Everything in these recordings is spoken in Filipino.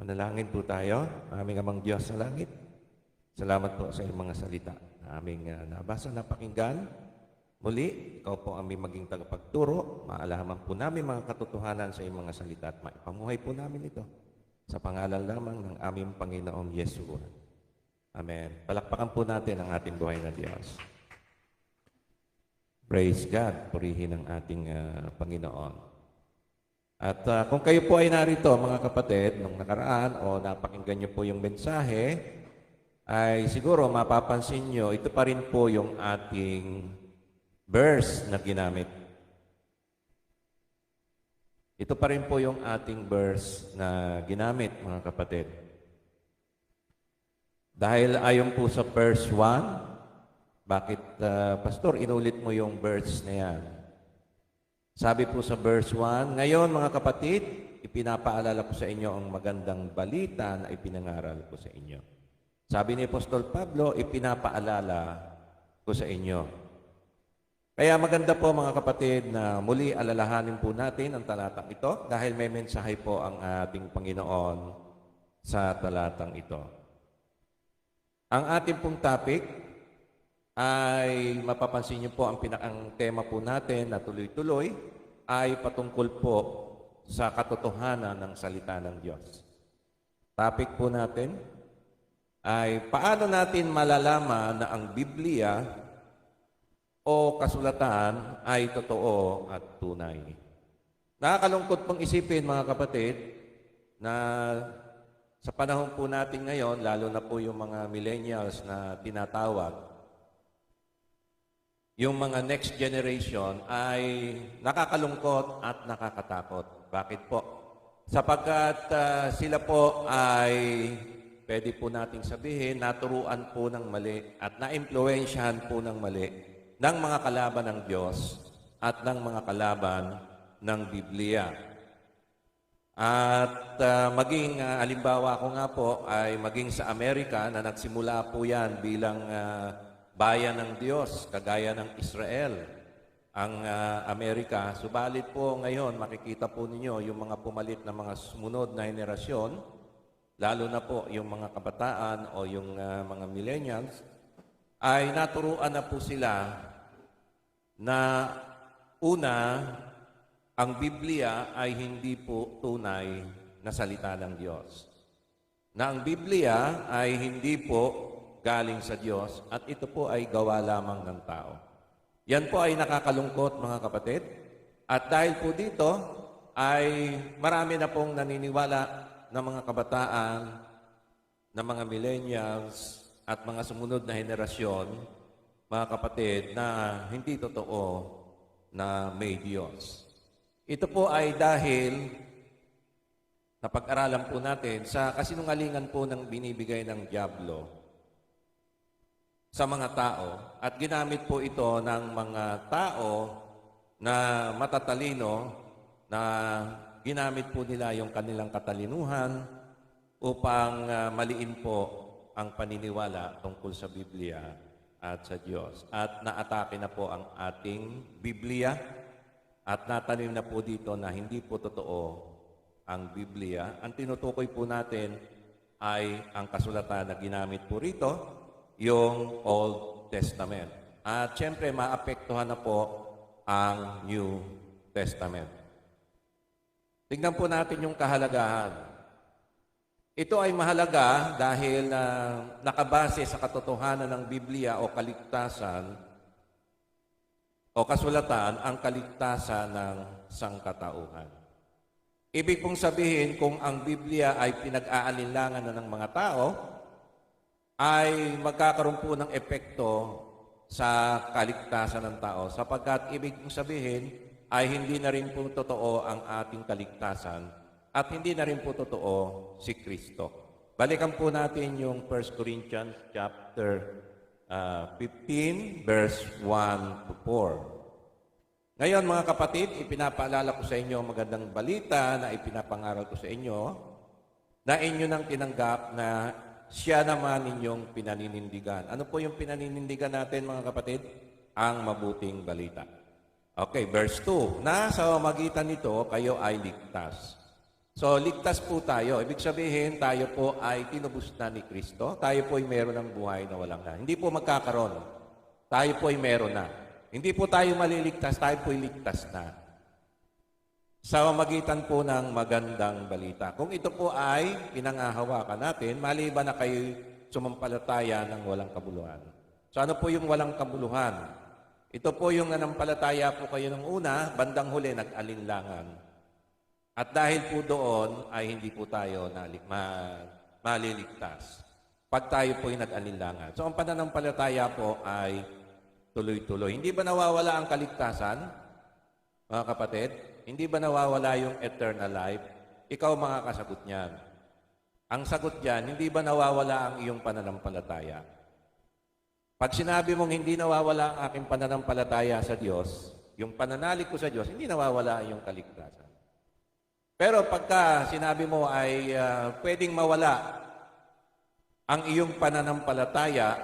Manalangin po tayo. Aming Amang Diyos sa langit. Salamat po sa iyong mga salita na aming nabasa na pakinggan. Muli, ikaw po aming maging tagapagturo. Maalaman po namin mga katotohanan sa iyong mga salita at maipamuhay po namin ito sa pangalan lamang ng aming Panginoong Yeshua. Amen. Palakpakan po natin ang ating buhay na Diyos. Praise God. Purihin ang ating Panginoon. At kung kayo po ay narito, mga kapatid, nung nakaraan o napakinggan niyo po yung mensahe, ay siguro mapapansin niyo, ito pa rin po yung ating verse na ginamit. Ito pa rin po yung ating verse na ginamit, mga kapatid. Dahil ayon po sa verse 1, bakit, Pastor, inulit mo yung verse na yan? Sabi po sa verse 1, ngayon mga kapatid, ipinapaalala ko sa inyo ang magandang balita na ipinangaral ko sa inyo. Sabi ni Apostol Pablo, ipinapaalala ko sa inyo. Kaya maganda po mga kapatid na muli alalahanin po natin ang talatang ito dahil may mensahe po ang ating Panginoon sa talatang ito. Ang ating pong topic ay mapapansin niyo po ang tema po natin na tuloy-tuloy ay patungkol po sa katotohanan ng salita ng Diyos. Topic po natin ay paano natin malalaman na ang Biblia o kasulatan ay totoo at tunay. Nakakalungkot pong isipin mga kapatid na sa panahon po natin ngayon, lalo na po yung mga millennials na tinatawag, yung mga next generation ay nakakalungkot at nakakatakot. Bakit po? Sapagkat sila po ay, pwede po nating sabihin, naturuan po ng mali at na-impluensyahan po ng mali ng mga kalaban ng Diyos at ng mga kalaban ng Biblia. At maging, halimbawa ko nga po, ay maging sa Amerika na nagsimula po yan bilang bayan ng Diyos, kagaya ng Israel, ang Amerika. Subalit po ngayon, makikita po ninyo yung mga pumalit na mga sumunod na henerasyon, lalo na po yung mga kabataan o yung mga millennials, ay naturuan na po sila na una, ang Biblia ay hindi po tunay na salita ng Diyos. Na ang Biblia ay hindi po galing sa Diyos at ito po ay gawa lamang ng tao. Yan po ay nakakalungkot mga kapatid. At dahil po dito ay marami na pong naniniwala ng mga kabataan, ng mga millennials at mga sumunod na henerasyon, mga kapatid, na hindi totoo na may Diyos. Ito po ay dahil napag-aralan po natin sa kasinungalingan po ng binibigay ng dyablo sa mga tao at ginamit po ito ng mga tao na matatalino na ginamit po nila yung kanilang katalinuhan upang maliin po ang paniniwala tungkol sa Biblia at sa Diyos. At naatake na po ang ating Biblia at natanim na po dito na hindi po totoo ang Biblia. Ang tinutukoy po natin ay ang kasulatan na ginamit po rito, yung Old Testament. At siyempre, maapektuhan na po ang New Testament. Tignan po natin yung kahalagahan. Ito ay mahalaga dahil nakabase sa katotohanan ng Biblia o kaligtasan o kasulatan ang kaligtasan ng sangkatauhan. Ibig pong sabihin, kung ang Biblia ay pinag-aalinlangan na ng mga tao, ay magkakaroon po ng epekto sa kaligtasan ng tao sapagkat ibig kong sabihin ay hindi na rin po totoo ang ating kaligtasan at hindi na rin po totoo si Kristo. Balikan po natin yung 1 Corinthians chapter 15 verse 1 to 4. Ngayon mga kapatid, ipinapaalala ko sa inyo ang magandang balita na ipinapangaral ko sa inyo na inyo nang tinanggap na siya naman ninyong pinaninindigan. Ano po yung pinaninindigan natin, mga kapatid? Ang mabuting balita. Okay, verse 2. Na sa magitan nito, kayo ay ligtas. So, ligtas po tayo. Ibig sabihin, tayo po ay tinubos na ni Kristo. Tayo po ay meron ng buhay na walang na. Hindi po magkakaroon. Tayo po ay meron na. Hindi po tayo maliligtas, tayo po ay ligtas na. Sa magitan po ng magandang balita. Kung ito po ay pinangahawakan natin, maliban na kayo sumampalataya ng walang kabuluhan. So ano po yung walang kabuluhan? Ito po yung nanampalataya po kayo ng una, bandang huli nag-alinlangan. At dahil po doon ay hindi po tayo maliligtas. Pag tayo po ay nag-alinlangan. So ang pananampalataya po ay tuloy-tuloy. Hindi ba nawawala ang kaligtasan, mga kapatid? Hindi ba nawawala yung eternal life? Ikaw makakasagot niyan. Ang sagot diyan, hindi ba nawawala ang iyong pananampalataya? Pag sinabi mong hindi nawawala ang aking pananampalataya sa Diyos, yung pananalig ko sa Diyos, hindi nawawala ang iyong kaligtasan. Pero pagka sinabi mo ay pwedeng mawala ang iyong pananampalataya,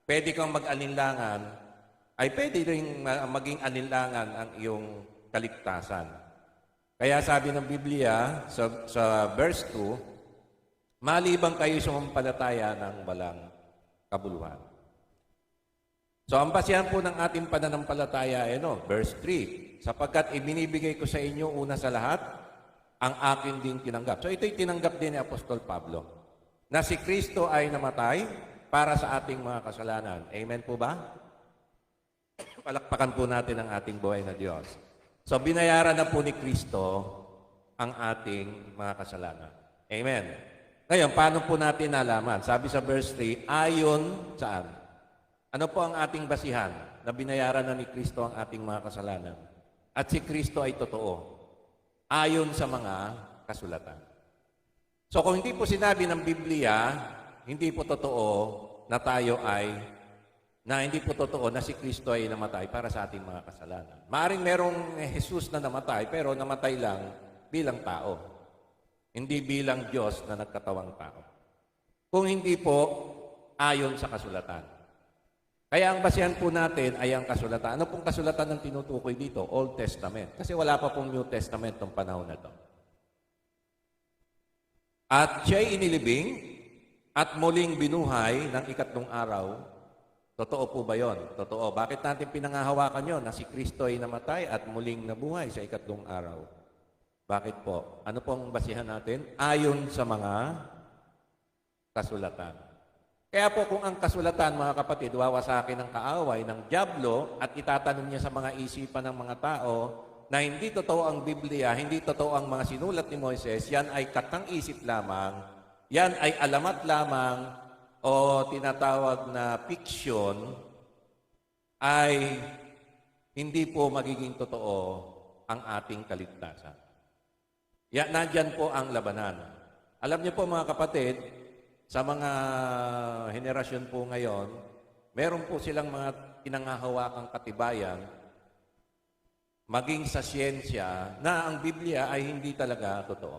pwede kang mag-alinlangan, ay pwede rin maging alinlangan ang iyong kaligtasan. Kaya sabi ng Biblia sa verse 2, malibang kayo sumampalataya ng walang kabuluhan. So ang basihan po ng ating pananampalataya ay verse 3, sapagkat ibinibigay ko sa inyo una sa lahat, ang akin din tinanggap. So ito'y tinanggap din ni Apostol Pablo, na si Kristo ay namatay para sa ating mga kasalanan. Amen po ba? Palakpakan po natin ang ating buhay na Diyos. So binayaran na po ni Kristo ang ating mga kasalanan. Amen. Ngayon, paano po natin nalaman? Sabi sa verse 3, ayon saan? Ano po ang ating basihan na binayaran na ni Kristo ang ating mga kasalanan? At si Kristo ay totoo. Ayon sa mga kasulatan. So kung hindi po sinabi ng Biblia, hindi po totoo na tayo hindi po totoo na si Kristo ay namatay para sa ating mga kasalanan. Maaring merong Jesus na namatay, pero namatay lang bilang tao. Hindi bilang Diyos na nagkatawang tao. Kung hindi po, ayon sa kasulatan. Kaya ang basihan po natin ay ang kasulatan. Ano pong kasulatan ng tinutukoy dito? Old Testament. Kasi wala pa pong New Testament ng panahon na to. At siya'y inilibing at muling binuhay ng ikatlong araw. Totoo po ba yon? Totoo. Bakit natin pinangahawakan yon na si Kristo ay namatay at muling nabuhay sa ikatlong araw? Bakit po? Ano pong basihan natin? Ayon sa mga kasulatan. Kaya po kung ang kasulatan, mga kapatid, wawasakin ng kaaway ng dyablo at itatanong niya sa mga isipan ng mga tao na hindi totoo ang Biblia, hindi totoo ang mga sinulat ni Moises, yan ay katang-isip lamang, yan ay alamat lamang o tinatawag na fiction, ay hindi po magiging totoo ang ating kaligtasan. Yan, nandyan po ang labanan. Alam niyo po mga kapatid, sa mga henerasyon po ngayon, meron po silang mga pinangahawakang katibayan, maging sa siyensya, na ang Biblia ay hindi talaga totoo.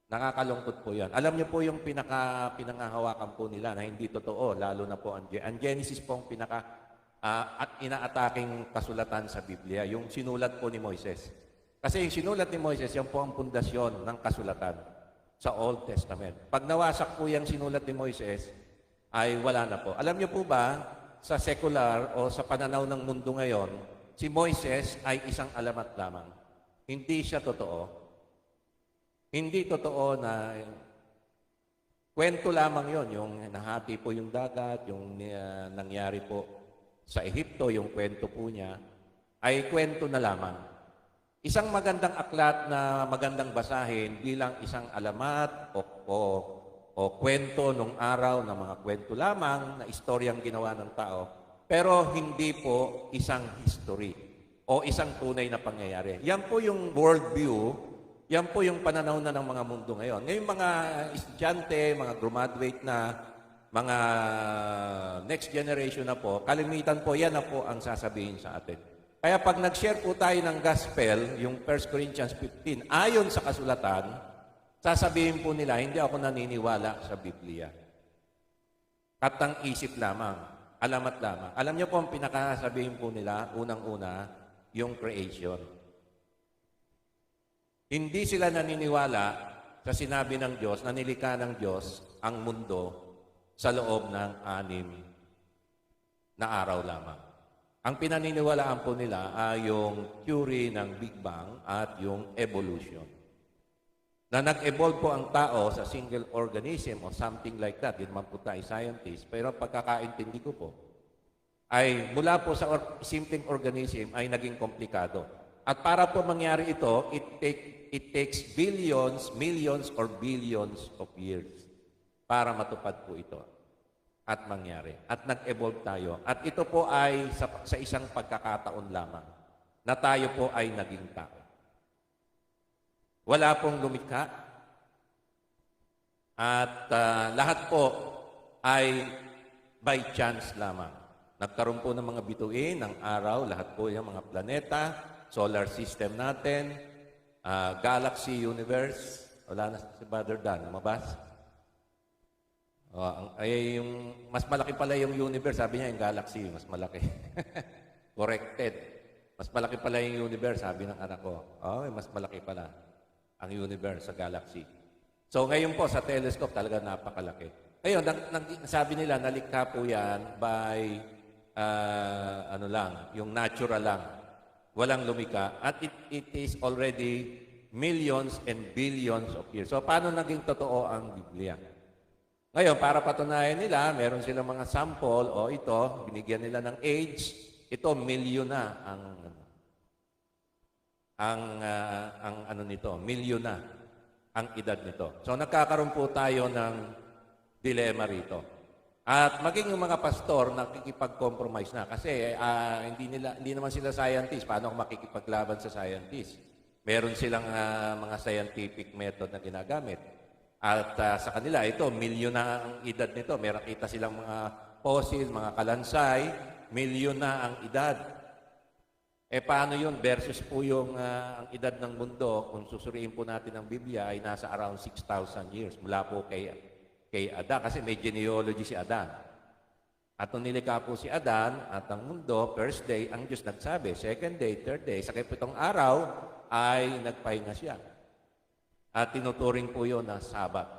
Nakakalungkot po yan. Alam niyo po yung pinangahawakan po nila na hindi totoo, lalo na po ang Genesis po ang at inaataking kasulatan sa Biblia, yung sinulat po ni Moises. Kasi yung sinulat ni Moises, yan po ang pundasyon ng kasulatan sa Old Testament. Pag nawasak po yung sinulat ni Moises, ay wala na po. Alam niyo po ba, sa secular o sa pananaw ng mundo ngayon, si Moises ay isang alamat lamang. Hindi siya totoo. Hindi totoo na kwento lamang yon, yung nahati po yung dagat, yung nangyari po sa Ehipto, yung kwento po niya, ay kwento na lamang. Isang magandang aklat na magandang basahin bilang isang alamat o kwento nung araw na mga kwento lamang na istoryang ginawa ng tao, pero hindi po isang history o isang tunay na pangyayari. Yan po yung worldview, yan po yung pananaw na ng mga mundo ngayon. Ngayong mga estudyante, mga graduate na, mga next generation na po, kalimitan po yan na po ang sasabihin sa atin. Kaya pag nag-share po tayo ng gospel, yung 1 Corinthians 15, ayon sa kasulatan, sasabihin po nila, hindi ako naniniwala sa Biblia. Katang-isip lamang, alamat lamang. Alam niyo po ang pinakasabihin po nila, unang-una, yung creation. Hindi sila naniniwala sa sinabi ng Diyos na nilikha ng Diyos ang mundo sa loob ng 6 na araw lamang. Ang pinaniniwalaan po nila ay yung theory ng Big Bang at yung evolution. Na nag-evolve po ang tao sa single organism o something like that. Yun man po tayo scientist. Pero pagkakaintindi ko po, ay mula po sa simpleng organism ay naging komplikado. At para po mangyari ito, it takes billions, millions, or billions of years para matupad po ito at mangyari. At nag-evolve tayo. At ito po ay sa isang pagkakataon lamang na tayo po ay naging tao. Wala pong lumikha. At lahat po ay by chance lamang. Nagkaroon po ng mga bituin, ng araw, lahat po yung mga planeta, solar system natin, galaxy, universe. Wala na si Brother Dan. Lumabas? Yung mas malaki pala yung universe, sabi niya yung galaxy, mas malaki. Corrected. Mas malaki pala yung universe, sabi ng anak ko. Mas malaki pala ang universe sa galaxy. So ngayon po sa telescope talaga napakalaki. Ngayon, sabi nila nalikha po yan by yung natural lang. Walang lumika. At it is already millions and billions of years. So paano naging totoo ang Biblia? Ngayon, para patunayan nila, meron silang mga sample, ito, binigyan nila ng age, ito, milyon na milyon na ang edad nito. So, nagkakaroon po tayo ng dilema rito. At maging yung mga pastor, nakikipag-compromise na. Kasi hindi naman sila scientist. Paano kung makikipaglaban sa scientist? Meron silang mga scientific method na ginagamit. At sa kanila, ito, milyon na ang edad nito. Meron kita silang mga fossil, mga kalansay, milyon na ang edad. Paano yun versus po yung ang edad ng mundo, kung susuriin po natin ang Biblia, ay nasa around 6,000 years mula po kay Adan. Kasi may genealogy si Adan. At nung nilikha po si Adan at ang mundo, first day, ang Diyos nagsabi, second day, third day, sa 7th araw, ay nagpahinga siya. At tinuturing po yun na Sabat.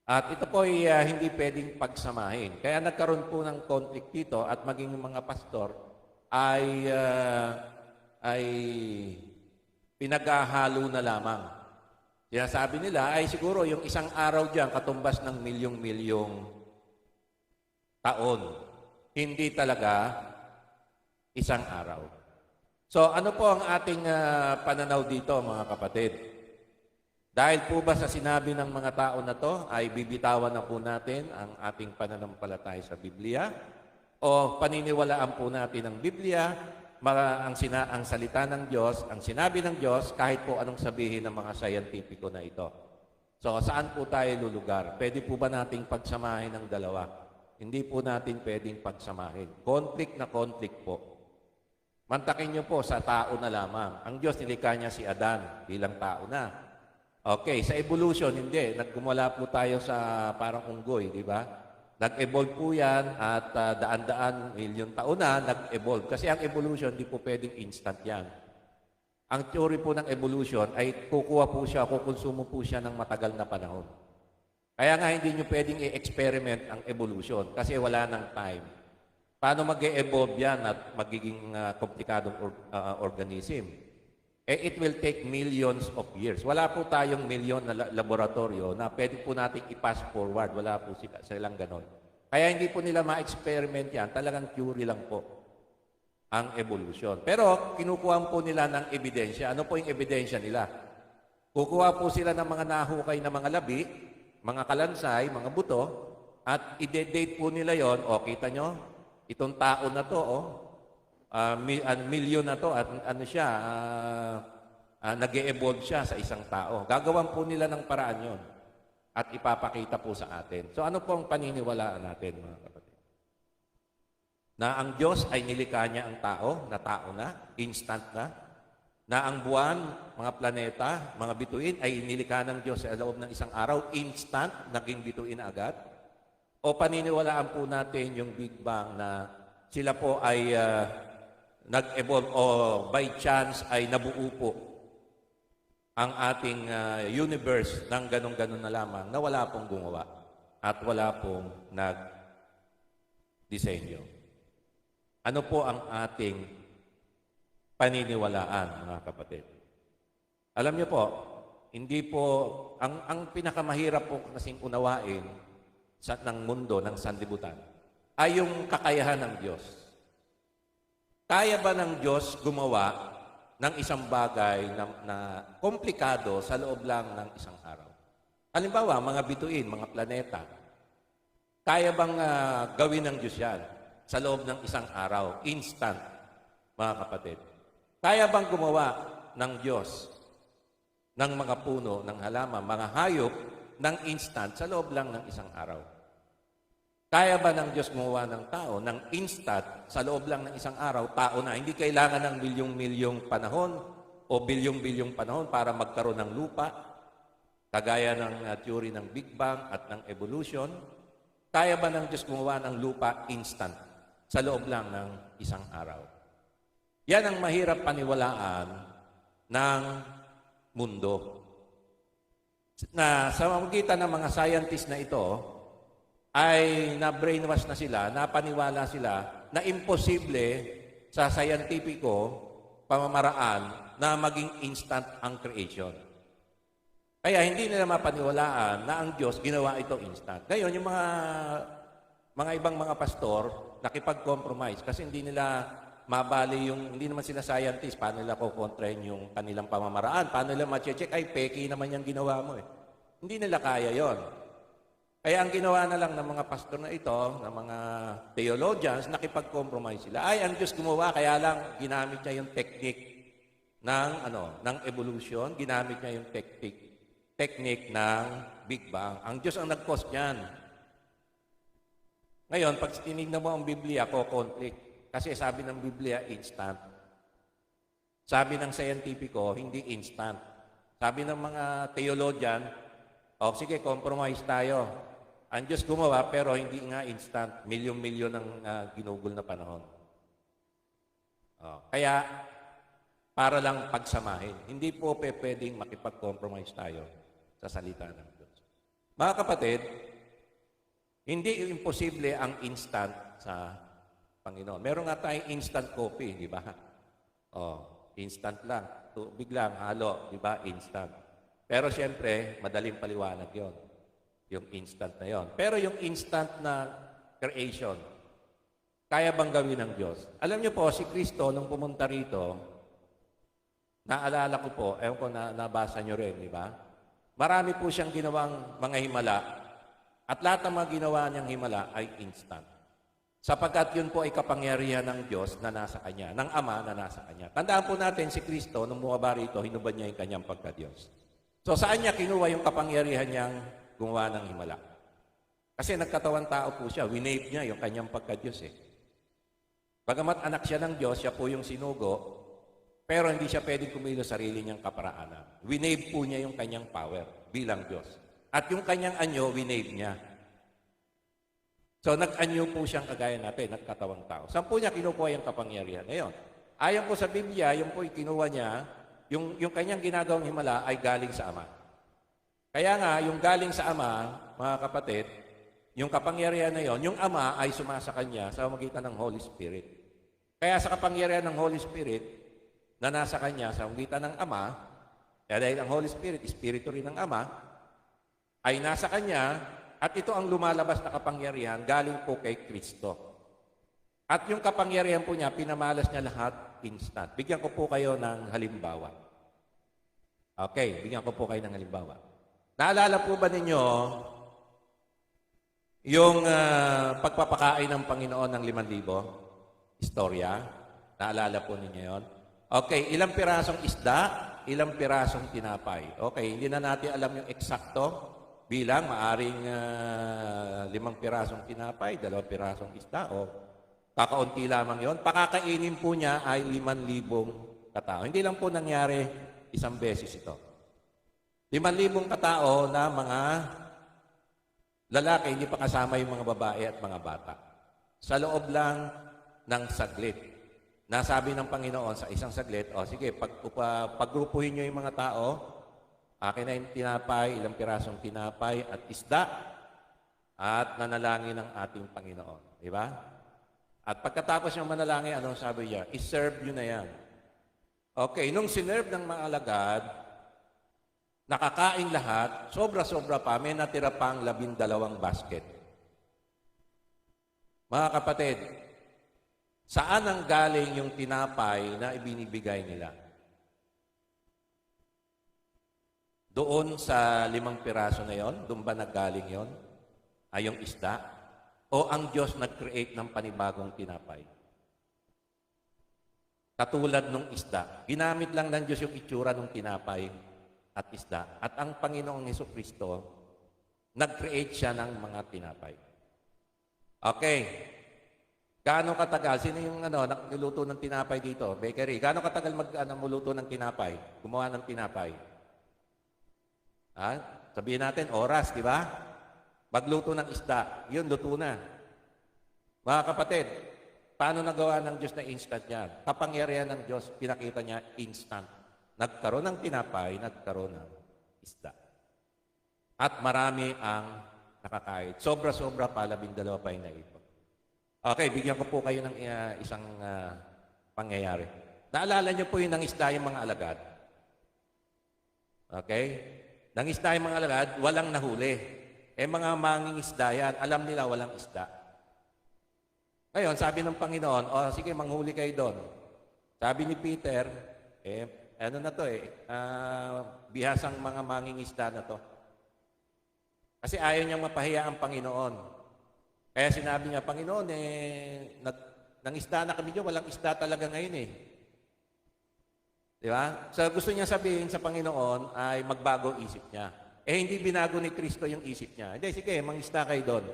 At ito po ay hindi pwedeng pagsamahin. Kaya nagkaroon po ng conflict dito at maging mga pastor ay pinaghahalo na lamang. Sinasabi nila ay siguro yung isang araw diyan katumbas ng milyong-milyong taon. Hindi talaga isang araw. So ano po ang ating pananaw dito mga kapatid? Dahil po ba sa sinabi ng mga tao na to ay bibitawan na po natin ang ating pananampalataya sa Biblia? O paniniwalaan po natin ang Biblia, ang salita ng Diyos, ang sinabi ng Diyos, kahit po anong sabihin ng mga scientifico na ito. So saan po tayo lulugar? Pwede po ba nating pagsamahin ng dalawa? Hindi po natin pwedeng pagsamahin. Conflict na conflict po. Mantakin niyo po sa tao na lamang. Ang Diyos nilikha niya si Adan bilang tao na. Okay, sa evolution, hindi. Nagkumula po tayo sa parang unggoy, di ba? Nag-evolve po yan at daan-daan, milyon taon na nag-evolve. Kasi ang evolution, di po pwedeng instant yan. Ang theory po ng evolution ay kukuha po siya, kukonsumo po siya ng matagal na panahon. Kaya nga hindi nyo pwedeng i-experiment ang evolution kasi wala ng time. Paano mag-e-evolve yan at magiging komplikadong organism? It will take millions of years. Wala po tayong milyon na laboratorio na pwede po nating i-pass forward. Wala po silang ganon. Kaya hindi po nila ma-experiment yan. Talagang theory lang po ang evolution. Pero kinukuha po nila ng ebidensya. Ano po yung ebidensya nila? Kukuha po sila ng mga nahukay na mga labi, mga kalansay, mga buto, at i-date po nila yon. Kita nyo? Itong tao na to, milyon na to at nag-e-evolve siya sa isang tao. Gagawan po nila ng paraan yon at ipapakita po sa atin. So ano po ang paniniwalaan natin mga kapatid? Na ang Diyos ay nilikha niya ang tao na, instant na ang buwan, mga planeta, mga bituin ay nilikha ng Diyos sa loob ng isang araw, instant, naging bituin agad? O paniniwalaan po natin yung Big Bang na sila po ay nag-evolve o by chance ay nabuo po ang ating universe ng ganun-ganun na lamang na wala pong gumawa at wala pong nag-disenyo. Ano po ang ating paniniwalaan, mga kapatid? Alam niyo po, hindi po, ang pinakamahirap po kasing unawain ng mundo, ng sanlibutan, ay yung kakayahan ng Diyos. Kaya ba ng Diyos gumawa ng isang bagay na komplikado sa loob lang ng isang araw? Halimbawa, mga bituin, mga planeta. Kaya bang gawin ng Diyos yan sa loob ng isang araw? Instant, mga kapatid. Kaya bang gumawa ng Diyos ng mga puno, ng halaman, mga hayop, ng instant sa loob lang ng isang araw? Kaya ba ng Diyos gumawa ng tao ng instant sa loob lang ng isang araw? Tao na, hindi kailangan ng milyong-milyong panahon o bilyong-bilyong panahon para magkaroon ng lupa, kagaya ng theory ng Big Bang at ng evolution. Kaya ba ng Diyos gumawa ng lupa instant sa loob lang ng isang araw? Yan ang mahirap paniwalaan ng mundo. Na sa magitan ng mga scientists na ito, ay na-brainwash na sila, napaniwala sila na imposible sa scientifico pamamaraan na maging instant ang creation. Kaya hindi nila mapaniwalaan na ang Diyos ginawa ito instant. Ngayon, yung mga ibang mga pastor, nakipag-compromise kasi hindi nila mabali hindi naman sila scientist, paano nila kukontrahin yung kanilang pamamaraan, paano nila ma-check, ay peki naman yung ginawa mo eh. Hindi nila kaya yon. Kaya ang ginawa na lang ng mga pastor na ito, ng mga theologians, nakipag-compromise sila. Ay, ang Diyos gumawa, kaya lang ginamit niya yung technique ng evolution, ginamit niya yung technique ng Big Bang. Ang Diyos ang nag-cause niyan. Ngayon, pag tinignan mo ang Biblia, conflict. Kasi sabi ng Biblia, instant. Sabi ng scientifico, hindi instant. Sabi ng mga theologian, sige, compromise tayo. Ang Diyos gumawa, pero hindi nga instant. Milyon-milyon ang ginugol na panahon. Kaya, para lang pagsamahin. Hindi po pwedeng makipag-compromise tayo sa salita ng Diyos. Mga kapatid, hindi imposible ang instant sa Panginoon. Meron nga tayong instant coffee, di ba? Instant lang. Tubig lang, halo, di ba? Instant. Pero siyempre, madaling paliwanag yon, yung instant na yon. Pero yung instant na creation, kaya bang gawin ng Diyos? Alam niyo po, si Kristo, nung pumunta rito, naalala ko po, ewan ko na nabasa niyo rin, di ba? Marami po siyang ginawang mga himala, at lahat ng mga ginawa niyang himala ay instant. Sapagkat yun po ay kapangyarihan ng Diyos na nasa Kanya, ng Ama na nasa Kanya. Tandaan po natin si Kristo, nung bumaba rito, hinubad niya yung Kanyang pagka-Diyos. So saan niya kinuha yung kapangyarihan niyang gumawa ng himala? Kasi nagkatawan tao po siya, winave niya yung Kanyang pagka-Diyos eh. Bagamat anak siya ng Diyos, siya po yung sinugo, pero hindi siya pwedeng kumilos sarili niyang kaparaanan. Winave po niya yung Kanyang power bilang Diyos. At yung Kanyang anyo, winave niya. So, nag-anyo po siyang kagaya natin, nagkatawang tao. Saan po niya kinukuha yung kapangyarihan? Ngayon, ayon po sa Biblia, yung po kinuha niya, yung kanyang ginagawang himala ay galing sa Ama. Kaya nga, yung galing sa Ama, mga kapatid, yung kapangyarihan na yon, yung Ama ay sumasa Kanya sa magitan ng Holy Spirit. Kaya sa kapangyarihan ng Holy Spirit na nasa Kanya sa magitan ng Ama, dahil ang Holy Spirit, Espiritu rin ng Ama, ay nasa Kanya, at ito ang lumalabas na kapangyarihan galing po kay Kristo. At yung kapangyarihan po niya, pinamalas niya lahat instant. Bigyan ko po kayo ng halimbawa. Okay, bigyan ko po kayo ng halimbawa. Naalala po ba ninyo yung pagpapakain ng Panginoon ng 5,000? Istorya? Naalala po ninyo yon? Okay, ilang pirasong isda, ilang pirasong tinapay. Okay, hindi na natin alam yung eksakto bilang, maaring 5 pirasong tinapay, 2 pirasong isda, o kakaunti lamang yon. Pakakainin po niya ay 5,000 katao. Hindi lang po nangyari isang beses ito. 5,000 katao na mga lalaki, hindi pa kasama yung mga babae at mga bata. Sa loob lang ng saglit. Nasabi ng Panginoon sa isang saglit, sige, paggrupuhin nyo yung mga tao, Akin na yung tinapay, ilang pirasong tinapay at isda at nanalangin ng ating Panginoon. Di ba? At pagkatapos ng manalangin, anong sabi niya? I-serve yun na yan. Okay, nung sinerve ng mga alagad, nakakain lahat, sobra-sobra pa, may natira pang 12 basket. Mga kapatid, saan ang galing yung tinapay na ibinibigay nila? Doon sa 5 piraso na yon, doon ba naggaling yon? Ay yung isda? O ang Diyos nag-create ng panibagong tinapay? Katulad ng isda, ginamit lang ng Diyos yung itsura ng tinapay at isda. At ang Panginoong Hesukristo, nag-create siya ng mga tinapay. Okay. Gaano katagal? Sino yung nagluluto ng tinapay dito? Bakery. Gaano katagal magluto ng tinapay? Gumawa ng tinapay? Ha? Sabihin natin, oras, di ba? Magluto ng isda. Yun, luto na. Mga kapatid, paano nagawa ng Diyos na instant yan? Kapangyarihan ng Diyos, pinakita niya instant. Nagkaroon ng tinapay, nagkaroon ng isda. At marami ang nakakain. Sobra-sobra pa, 12 pa yung naipon. Okay, bigyan ko po kayo ng isang pangyayari. Naalala niyo po yung nangisda yung mga alagad? Okay? Nangisda yung mga alagad, walang nahuli. Mga mangingisda yan, alam nila walang isda. Ngayon, sabi ng Panginoon, sige, manghuli kayo doon. Sabi ni Peter, bihasang mga mangingisda na to. Kasi ayaw niyang mapahiya ang Panginoon. Kaya sinabi niya, Panginoon, nangisda na kami dyan, walang isda talaga ngayon eh. Di ba? So gusto niya sabihin sa Panginoon ay magbago isip niya. Hindi binago ni Kristo yung isip niya. Hindi, sige, mangisda kayo doon.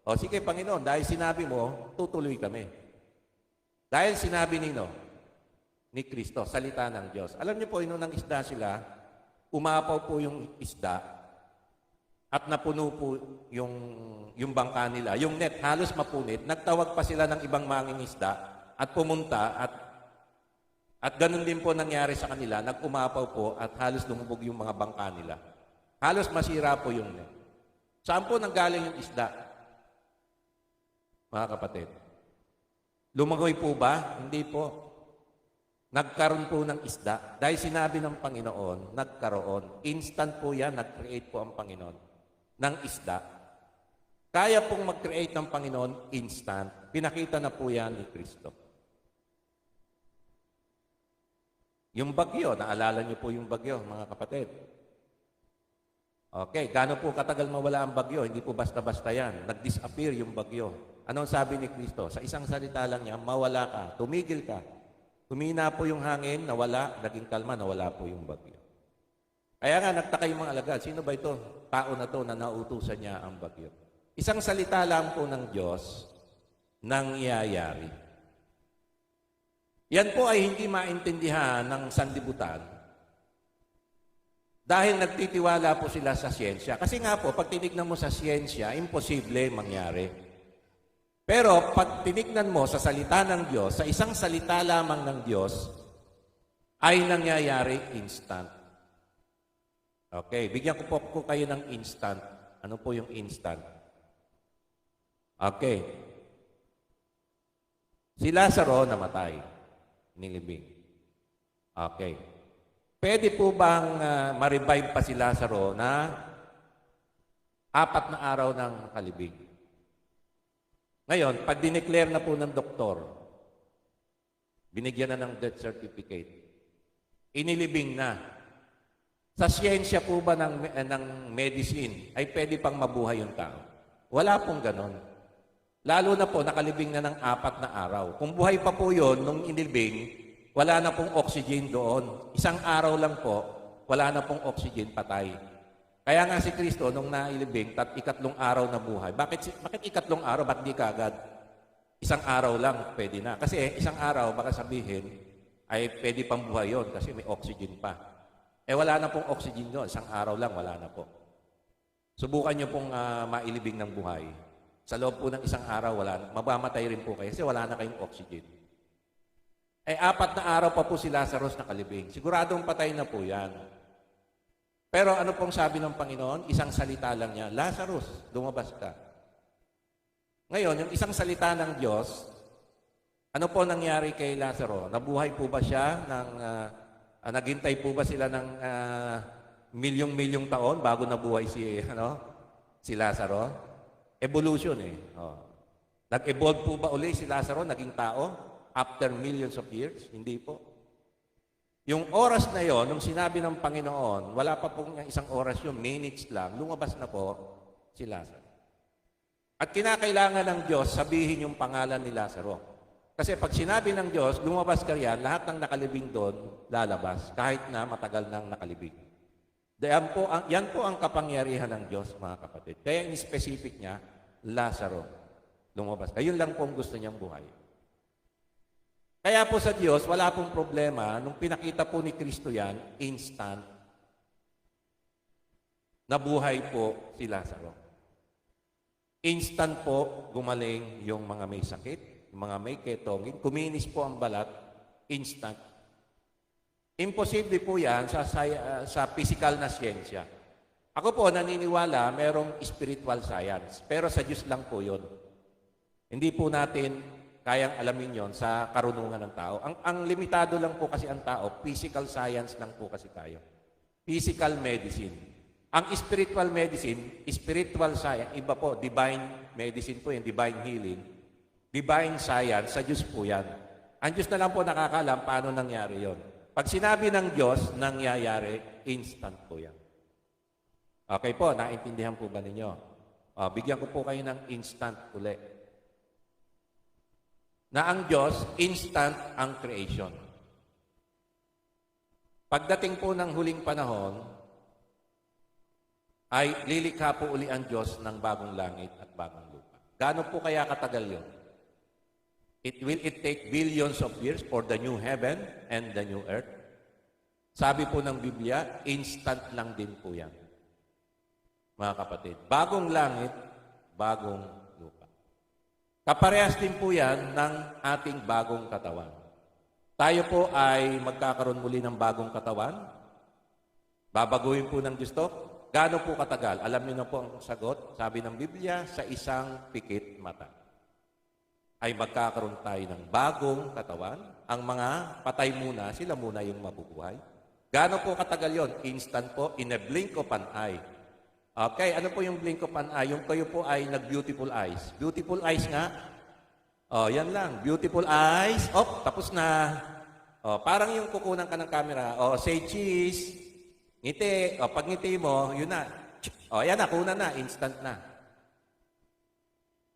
O sige, Panginoon, dahil sinabi mo, tutuloy kami. Dahil sinabi ni Kristo, salita ng Diyos. Alam niyo po, nung nangisda sila, umapaw po yung isda, at napuno po yung bangka nila. Yung net halos mapunit. Nagtawag pa sila ng ibang mangingisda at pumunta at ganun din po nangyari sa kanila. Nag-umapaw po at halos lumubog yung mga bangka nila. Halos masira po yung net. Saan po nanggaling yung isda? Mga kapatid. Lumagoy po ba? Hindi po. Nagkaroon po ng isda. Dahil sinabi ng Panginoon, nagkaroon. Instant po yan, nag-create po ang Panginoon ng isda. Kaya pong mag-create ng Panginoon instant. Pinakita na po yan ni Kristo. Yung bagyo, naalala niyo po yung bagyo, mga kapatid. Okay, gaano po katagal mawala ang bagyo? Hindi po basta-basta yan. Nag-disappear yung bagyo. Anong sabi ni Kristo? Sa isang salita lang niya, mawala ka, tumigil ka. Tumina po yung hangin, nawala, naging kalma, nawala po yung bagyo. Kaya nga, nagtaka yung mga alagad. Sino ba ito? Tao na to na nautusan niya ang bagyo. Isang salita lang po ng Diyos nangyayari. Yan po ay hindi maintindihan ng sanlibutan dahil nagtitiwala po sila sa siyensya. Kasi nga po, pag tinignan mo sa siyensya, imposible mangyari. Pero pag tinignan mo sa salita ng Diyos, sa isang salita lamang ng Diyos, ay nangyayari instant. Okay, bigyan ko po kayo ng instant. Ano po yung instant? Okay. Si Lazaro namatay. Nilibing. Okay. Pwede po bang ma-revive pa si Lazaro na 4 na araw ng kalibing? Ngayon, pag dineclare na po ng doktor, binigyan na ng death certificate, inilibing na. Sa siyensya po ba ng medicine ay pwede pang mabuhay yung tao? Wala pong ganon. Lalo na po, nakalibing na ng 4 na araw. Kung buhay pa po yun, nung inilibing, wala na pong oxygen doon. 1 araw lang po, wala na pong oxygen, patay. Kaya nga si Kristo, nung nailibing, 3 araw na buhay. Bakit 3 araw? Ba't di kaagad? 1 araw lang, pwede na. Kasi 1 araw, baka sabihin, ay pwede pang buhay yun kasi may oxygen pa. Wala na pong oxygen doon. 1 araw lang, wala na po. Subukan nyo pong mailibing ng buhay. Sa loob po ng 1 araw, wala na. Mabamatay rin po kayo kasi wala na kayong oxygen. 4 na araw pa po si Lazarus nakalibing. Siguradong patay na po yan. Pero ano pong sabi ng Panginoon? Isang salita lang niya, Lazarus, lumabas ka. Ngayon, yung isang salita ng Diyos, ano po nangyari kay Lazaro? Nabuhay po ba siya? Naghintay po ba sila ng milyong-milyong taon bago nabuhay si Lazaro? Evolution eh. Oh. Nag-evolve po ba uli si Lazaro, naging tao, after millions of years? Hindi po. Yung oras na yon, nung sinabi ng Panginoon, wala pa pong isang oras yun, minutes lang, lumabas na po si Lazaro. At kinakailangan ng Diyos sabihin yung pangalan ni Lazaro. Kasi pag sinabi ng Diyos, lumabas ka riyan, lahat ng nakalibing doon, lalabas, kahit na matagal nang nakalibing. Yan po ang kapangyarihan ng Diyos, mga kapatid. Kaya in specific niya, Lazaro, lumabas. Ayun lang po ang gusto niyang buhay. Kaya po sa Diyos, wala pong problema. Nung pinakita po ni Kristo yan, instant, nabuhay po si Lazaro. Instant po, gumaling yung mga may sakit, yung mga may ketongin. Kuminis po ang balat, instant. Imposible po yan sa physical na siyensya. Ako po naniniwala merong spiritual science, pero sa Diyos lang po yun. Hindi po natin kayang alamin yon sa karunungan ng tao. Ang limitado lang po kasi ang tao, physical science lang po kasi tayo. Physical medicine. Ang spiritual medicine, spiritual science, iba po, divine medicine po yan, divine healing. Divine science, sa Diyos po yan. Ang Diyos na lang po nakakalam paano nangyari yon. Pag sinabi ng Diyos, nangyayari, instant po yan. Okay po, naintindihan po ba ninyo? Bigyan ko po kayo ng instant uli. Na ang Diyos, instant ang creation. Pagdating po ng huling panahon, ay lilikha po uli ang Diyos ng bagong langit at bagong lupa. Gaano po kaya katagal yun? Will it take billions of years for the new heaven and the new earth? Sabi po ng Biblia, instant lang din po yan. Mga kapatid, bagong langit, bagong lupa. Kaparehas din po yan ng ating bagong katawan. Tayo po ay magkakaroon muli ng bagong katawan. Babaguhin po ng Diyos to. Gaano po katagal? Alam niyo na po ang sagot. Sabi ng Biblia, sa isang pikit mata ay magkakaroon tayo ng bagong katawan. Ang mga patay muna, sila muna yung mabubuhay. Gaano po katagal yon? Instant po, in a blink of an eye. Okay, ano po yung blink of an eye? Yung kayo po ay nag-beautiful eyes. Beautiful eyes nga. Yan lang. Beautiful eyes. Tapos na. Parang yung kukunan ka ng camera. Say cheese. Ngiti. Pag ngiti mo, yun na. Yan na, kuna na. Instant na.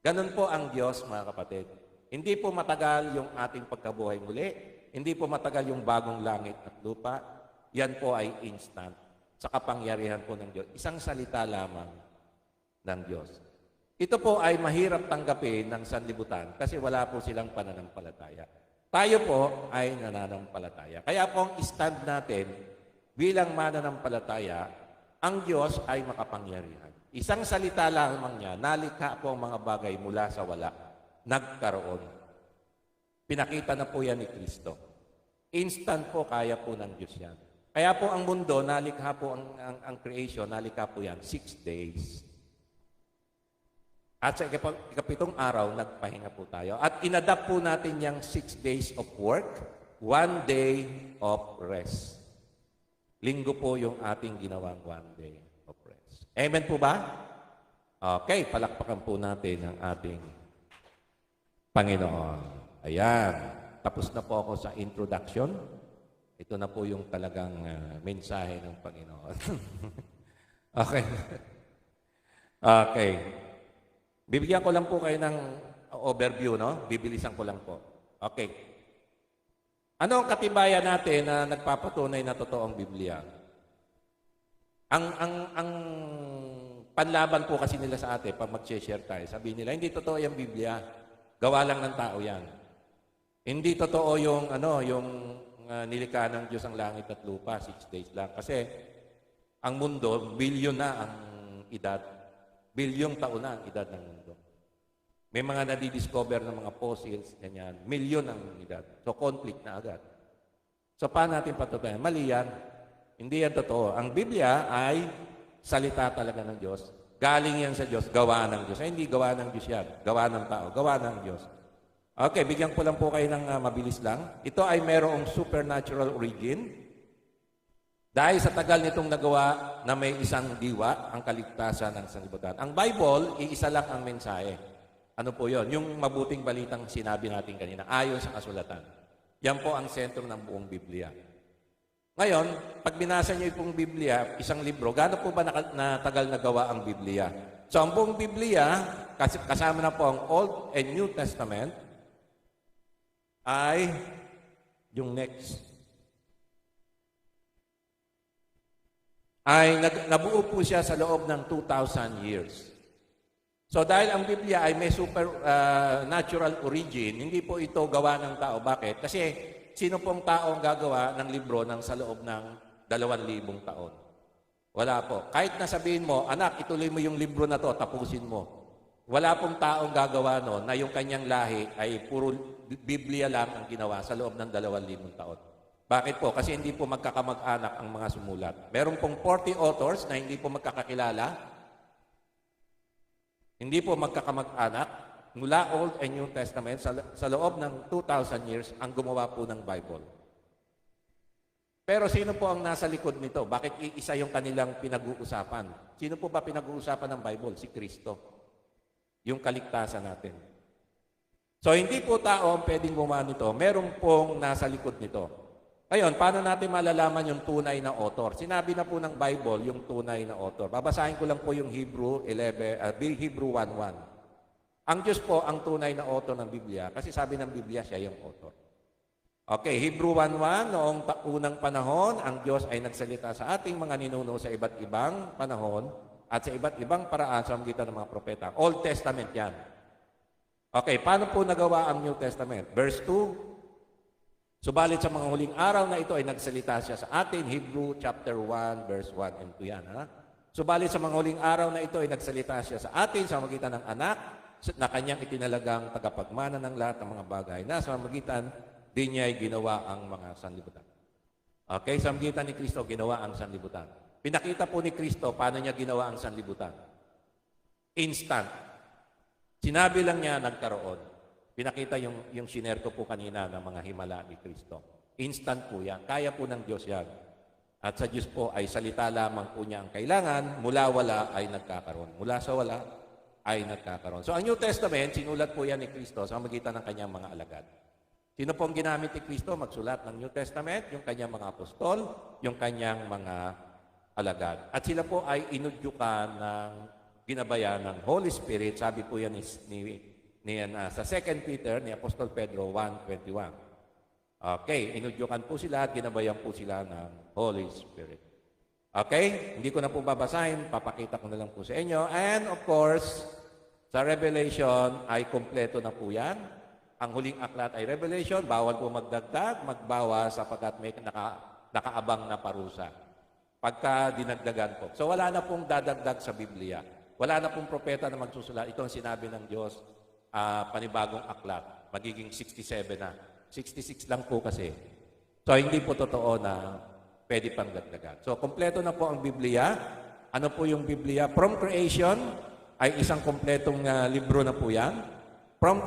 Ganun po ang Diyos, mga kapatid. Hindi po matagal yung ating pagkabuhay muli. Hindi po matagal yung bagong langit at lupa. Yan po ay instant. Sa kapangyarihan po ng Diyos. Isang salita lamang ng Diyos. Ito po ay mahirap tanggapin ng sanlibutan kasi wala po silang pananampalataya. Tayo po ay nananampalataya. Kaya po ang stand natin bilang mananampalataya, ang Diyos ay makapangyarihan. Isang salita lamang niya, nalikha po ang mga bagay mula sa wala. Nagkaroon. Pinakita na po yan ni Kristo. Instant po, kaya po ng Diyos yan. Kaya po ang mundo, nalikha po ang creation, nalikha po yan, 6 days. At sa ikapitong araw, nagpahinga po tayo. At inadapt po natin yung 6 days of work, 1 day of rest. Linggo po yung ating ginawang 1 day of rest. Amen po ba? Okay, palakpakan po natin ang ating Panginoon. Ayan. Tapos na po ako sa introduction. Ito na po yung talagang mensahe ng Panginoon. Okay. Okay. Bibigyan ko lang po kayo ng overview, no? Bibilisan ko lang po. Okay. Ano ang katibayan natin na nagpapatunay na totoo ang Biblia? Ang panlaban po kasi nila sa atin, pag mag-share tayo, sabihin nila, hindi totoo yung Biblia. Gawa lang ng tao yan. Hindi totoo yung, nilikha ng Diyos ang langit at lupa, 6 days lang. Kasi, ang mundo, bilyon na ang edad. Bilyong taon na ang edad ng mundo. May mga nadidiscover ng mga fossils, ganyan. Milyon ang edad. So, conflict na agad. So, paano natin patutunayan? Mali yan. Hindi yan totoo. Ang Biblia ay salita talaga ng Diyos. Galing yan sa Diyos, gawa ng Diyos. Ay, hindi gawa ng Diyos yan. Gawa ng tao, gawa ng Diyos. Okay, bigyan ko lang po kayo ng mabilis lang. Ito ay merong supernatural origin. Dahil sa tagal nitong nagawa na may isang diwa, ang kaligtasan ng sanlibutan. Ang Bible, iisa lang ang mensahe. Ano po yon? Yung mabuting balitang sinabi natin kanina, ayon sa kasulatan. Yan po ang sentro ng buong Biblia. Ngayon, pag binasa niyo itong Biblia, isang libro, gaano po ba natagal na gawa ang Biblia? So, ang buong Biblia, kasama na po ang Old and New Testament, ay yung next. Ay nabuo po siya sa loob ng 2,000 years. So, dahil ang Biblia ay may supernatural origin, hindi po ito gawa ng tao. Bakit? Kasi, sino pong tao ang gagawa ng libro sa loob ng 2,000 taon? Wala po. Kahit nasabihin mo, anak, ituloy mo yung libro na to, tapusin mo. Wala pong taong gagawa no na yung kanyang lahi ay puro Biblia lang ang ginawa sa loob ng 2,000 taon. Bakit po? Kasi hindi po magkakamag-anak ang mga sumulat. Meron pong 40 authors na hindi po magkakakilala. Hindi po magkakamag-anak. Mula Old and New Testament, sa loob ng 2,000 years, ang gumawa po ng Bible. Pero sino po ang nasa likod nito? Bakit iisa yung kanilang pinag-uusapan? Sino po ba pinag-uusapan ng Bible? Si Kristo. Yung kaligtasan natin. So, hindi po tao ang pwedeng gumawa nito. Meron pong nasa likod nito. Ngayon, paano natin malalaman yung tunay na author? Sinabi na po ng Bible yung tunay na author. Babasahin ko lang po yung Hebrew 1:1. Ang Diyos po ang tunay na author ng Biblia kasi sabi ng Biblia siya yung author. Okay, Hebrew 1:1, noong unang panahon, ang Diyos ay nagsalita sa ating mga ninuno sa iba't ibang panahon at sa iba't ibang paraan sa magitan ng mga propeta. Old Testament yan. Okay, paano po nagawa ang New Testament? Verse 2, subalit sa mga huling araw na ito ay nagsalita siya sa atin, Hebrew chapter 1, verse 1 and 2 yan. Ha? Subalit sa mga huling araw na ito ay nagsalita siya sa atin sa magitan ng anak na kanyang itinalagang tagapagmana ng lahat ng mga bagay na sa magitan din niya ay ginawa ang mga sanlibutan. Okay, sa magitan ni Kristo, ginawa ang sanlibutan. Pinakita po ni Kristo paano niya ginawa ang sanlibutan. Instant. Sinabi lang niya, nagkaroon. Pinakita yung shiner ko po kanina ng mga himala ni Kristo. Instant po yan. Kaya po ng Diyos yan. At sa Diyos po ay salita lamang po niya ang kailangan. Mula wala ay nagkakaroon. Mula sa wala ay nagkakaroon. So ang New Testament, sinulat po yan ni Kristo sa magitan ng kanyang mga alagad. Sino pong ginamit ni Kristo magsulat ng New Testament? Yung kanyang mga apostol, yung kanyang mga alagad. At sila po ay inudyukan ng ginabayan ng Holy Spirit. Sabi po yan sa 2 Peter ni Apostol Pedro 1:21. Okay, inudyukan po sila at ginabayan po sila ng Holy Spirit. Okay, hindi ko na po babasahin, papakita ko na lang po sa inyo. And of course, sa Revelation ay kompleto na po yan. Ang huling aklat ay Revelation, bawal po magdagdag, magbawas sapagkat may nakaabang na parusa. Pagka dinagdagan po. So wala na pong dadagdag sa Biblia. Wala na pong propeta na magsusulat. Ito ang sinabi ng Diyos, panibagong aklat. Magiging 67 na. 66 lang po kasi. So hindi po totoo na pwede pang dagdagan. So kompleto na po ang Biblia. Ano po yung Biblia? From creation ay isang kompletong libro na po yan. From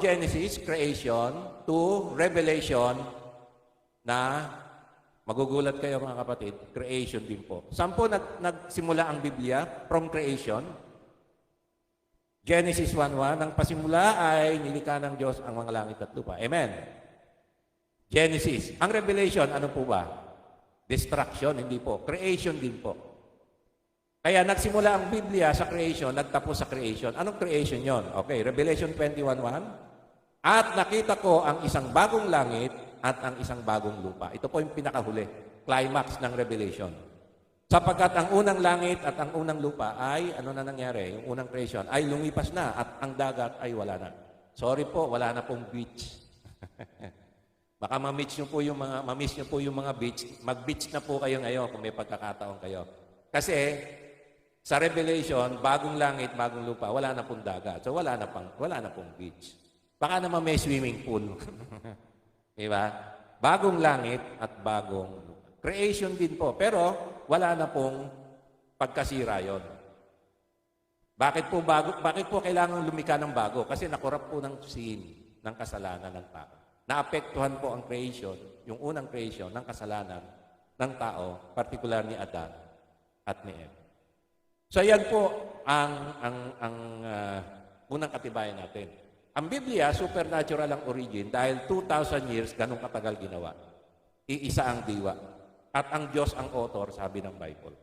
Genesis, creation, to Revelation, na magugulat kayo mga kapatid, creation din po. Saan po nagsimula ang Biblia? From creation. Genesis 1:1, ang pasimula ay nilikha ng Diyos ang mga langit at lupa. Amen. Genesis. Ang Revelation, ano po ba? Destruction, hindi po. Creation din po. Kaya nagsimula ang Biblia sa creation, nagtapos sa creation. Anong creation yon? Okay, Revelation 21:1. At nakita ko ang isang bagong langit at ang isang bagong lupa. Ito po yung pinakahuli, climax ng Revelation. Sapagkat ang unang langit at ang unang lupa ay, ano na nangyari? Yung unang creation ay lumipas na at ang dagat ay wala na. Sorry po, wala na pong beach. Baka ma-miss nyo po yung mga beach. Mag-beach na po kayo ngayon kung may pagkakataon kayo. Kasi sa Revelation, bagong langit, bagong lupa, wala na pong dagat. So wala na pong beach. Baka naman may swimming pool. Diba? bagong langit at bagong lupa. Creation din po, pero wala na pong pagkasira yon. Bakit po kailangan lumikha ng bago? Kasi nakorap po ng sin, ng kasalanan ng tao. Naapektuhan po ang creation, yung unang creation ng kasalanan ng tao, particular ni Adan at ni Eve. So yan po ang unang katibayan natin. Ang Biblia, supernatural ang origin dahil 2,000 years, ganun katagal ginawa. Iisa ang diwa. At ang Diyos ang author, sabi ng Bible.